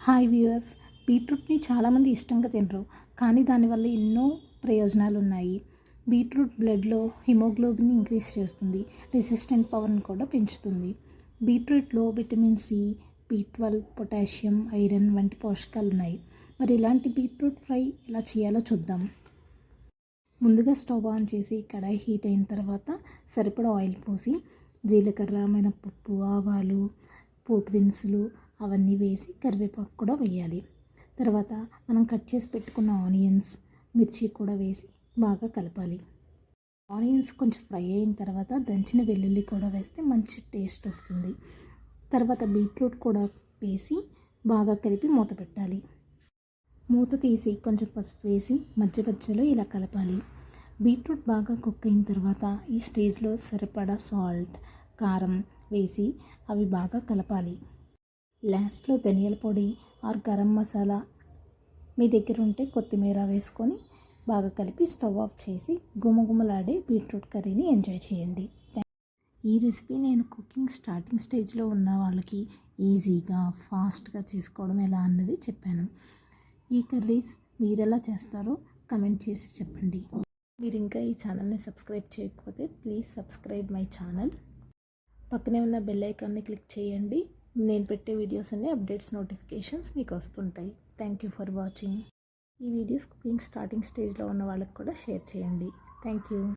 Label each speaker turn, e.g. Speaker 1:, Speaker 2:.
Speaker 1: Hi viewers, బీట్రూట్ని చాలామంది ఇష్టంగా తినరు, కానీ దానివల్ల ఎన్నో ప్రయోజనాలు ఉన్నాయి. బీట్రూట్ బ్లడ్లో హిమోగ్లోబిన్ ఇంక్రీజ్ చేస్తుంది, రెసిస్టెంట్ పవర్ని కూడా పెంచుతుంది. బీట్రూట్లో విటమిన్ సి, బి12, పొటాషియం, ఐరన్ వంటి పోషకాలు ఉన్నాయి. మరి ఇలాంటి బీట్రూట్ ఫ్రై ఎలా చేయాలో చూద్దాం. ముందుగా స్టవ్ ఆన్ చేసి కడాయి హీట్ అయిన తర్వాత సరిపడా ఆయిల్ పోసి జీలకర్ర, మినపప్పు, ఆవాలు, పోపు దినుసులు అవన్నీ వేసి కరివేపాకు కూడా వేయాలి. తర్వాత మనం కట్ చేసి పెట్టుకున్న ఆనియన్స్, మిర్చి కూడా వేసి బాగా కలపాలి. ఆనియన్స్ కొంచెం ఫ్రై అయిన తర్వాత దంచిన వెల్లుల్లి కూడా వేస్తే మంచి టేస్ట్ వస్తుంది. తర్వాత బీట్రూట్ కూడా వేసి బాగా కలిపి మూత పెట్టాలి. మూత తీసి కొంచెం పసుపు వేసి మధ్య మధ్యలో ఇలా కలపాలి. బీట్రూట్ బాగా కుక్ అయిన తర్వాత ఈ స్టేజ్లో సరిపడా సాల్ట్, కారం వేసి అవి బాగా కలపాలి. లాస్ట్లో ధనియాల పొడి ఆర్ గరం మసాలా మీ దగ్గర ఉంటే కొత్తిమీర వేసుకొని బాగా కలిపి స్టవ్ ఆఫ్ చేసి గుమగుమలాడే బీట్రూట్ కర్రీని ఎంజాయ్ చేయండి. ఈ రెసిపీ నేను కుకింగ్ స్టార్టింగ్ స్టేజ్లో ఉన్న వాళ్ళకి ఈజీగా ఫాస్ట్గా చేసుకోవడం ఎలా అన్నది చెప్పాను. ఈ కర్రీస్ మీరు ఎలా చేస్తారో కమెంట్ చేసి చెప్పండి. మీరు ఇంకా ఈ ఛానల్ని సబ్స్క్రైబ్ చేయకపోతే ప్లీజ్ సబ్స్క్రైబ్ మై ఛానల్. పక్కనే ఉన్న బెల్ ఐకాన్ని క్లిక్ చేయండి. నేను పెట్టే వీడియోస్ అన్ని అప్డేట్స్ నోటిఫికేషన్స్ మీకు వస్తుంటాయి. Thank you for watching. ఈ వీడియోస్ కుకింగ్ స్టార్టింగ్ స్టేజ్లో ఉన్న వాళ్ళకి కూడా షేర్ చేయండి. Thank you.